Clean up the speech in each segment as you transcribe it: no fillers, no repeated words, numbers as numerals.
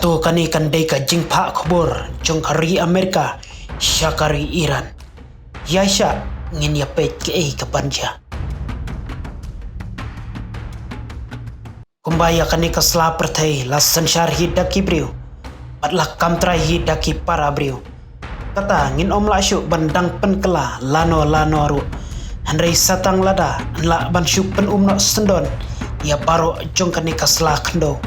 Hatu kani kandai ka jingpa khobor jong kari Amerika syakari Iran. Yasha ngin yapet ke ka banja. Kumbaya kani ka sla perthai la sanshar hi daki briu. Patla kamtra hi daki para briu. Kata ngin om la syuk bandang penkela lano ru. Handrai satang lada la ban syuk pen umno sendon. Ya baro jong kani ka sla kendo.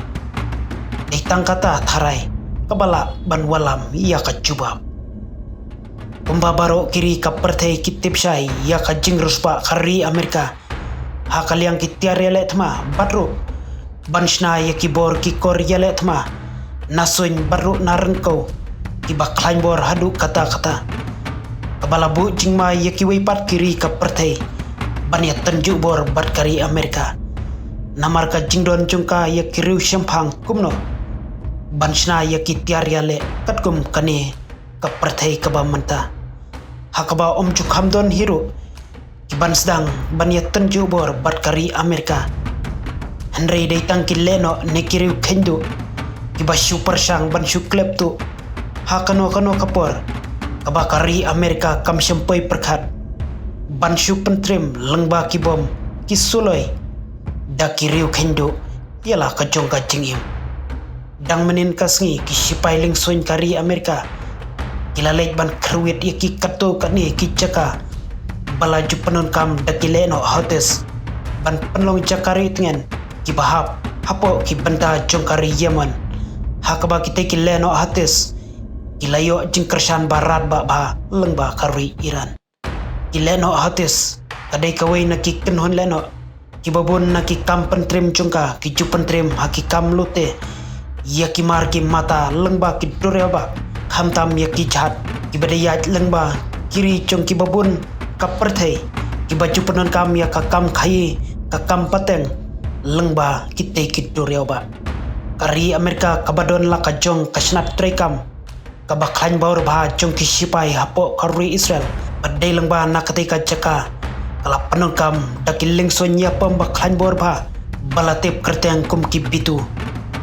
Ditang kata tharai kabala ban walam ya ka jubab. Pembabaro kiri ka perthai kitip syai ya ka jingruspa kari Amerika. Ha kaliang kitiar yale thma badru banshna ya kibor kikor yale thma nasuin baru narengko kiba klain bor hadu kata-kata. Kabala bu jingma ya kiwai pat kiri ka perthai ban ya tenju bor bat kari Amerika. Namar ka jingdon jungka ya kiriu syempang kumno. Banshna ya kitiar yale katkum kani ka perthai kaba menta. Hakaba om jukham don hiru kiban sedang ban ya tenju bor bat kari Amerika. Henry datang ki leno nekiriu kendu kiba super sang ban syuklep tu hakano kapor kaba kari Amerika kam syempai perkat ban syuk pentrim lengba kibom kisuloi da kiriu kendu ialah kajong kajingim dang menin kasngi ki sipai lingsoin kari Amerika kilalait ban kerwit yaki kato kani ki jaka balaju penun kam dakileno hotes ban penlong jakari tengen ki bahap hapo ki benda jongkari Yemen hakaba kita ki leno hotes ki layo jingkersan barat ba lengba kari Iran ki leno hotes kadai kawai na ki kenhon leno ki babun na ki kam pentrim jongka ki jupentrim haki kam lute ya ki mar ki mata lengba ki dureba khamtam ya ki jahat ki badayat lengba kiri jong ki babun kaperthai ki baju penon kam ya ka kam khai ka kam pateng lengba kite ki dureba kari Amerika kabadon la ka jong ka snap trekam ka bakhan baur bha jong ki sipai hapo kari Israel badai lengba na kate ka jaka kala penon kam dakiling sonya pam bakhan baur bha balatep kerteng kum ki bitu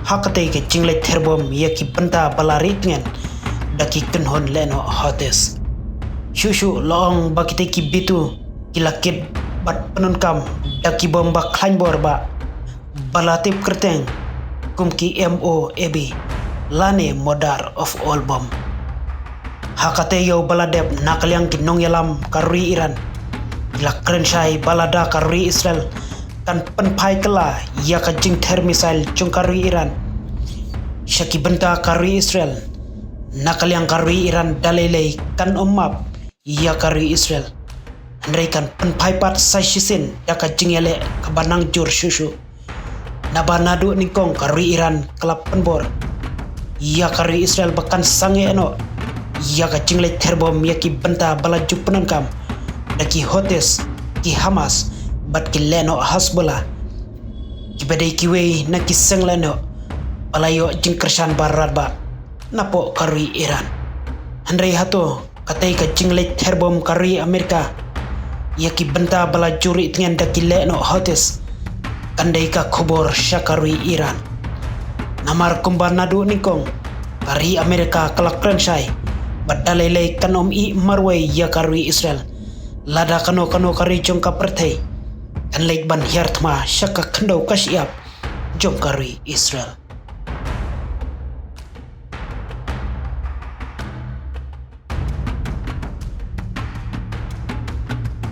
hakate ke jingle therbom ya ki benta balari tengen daki kenhon leno hotes shushu long bakite ki bitu kilakit bat penun kam daki bom bak khlain bor ba balatip kerteng kum ki MOAB lane modar of all bom hakate yo baladep nakaliang kinong yalam kari Iran ilak keren syai balada kari Israel kan penpai kela ya ka jing ther misail jong kari Iran syaki benta kari Israel nakaliang kari Iran dalelei kan omap ya kari Israel andai kan penpai pat sai shisin ya ka jing yale kabanang jur shushu nabanadu ningkong kari Iran kelap penbor ya kari Israel bahkan sange eno ya ka jing le terbom ya ki benta balaju penankam daki hotes ki Hamas bat ki leno Hezbollah ki badai ki wei na ki seng leno palayo jingkersan barat ba napo kari Iran handai hato katai ka jingle terbom kari Amerika ya ki benta balajuri tengen daki leno hotes kandai ka khobor syakari Iran namar kumban nadu ningkong kari Amerika kelak rensyai badalelei kanom i marwai ya kari Israel lada kano kari jongka perthai kan leit ban hiartma syaka kendo kasyap jong kari Israel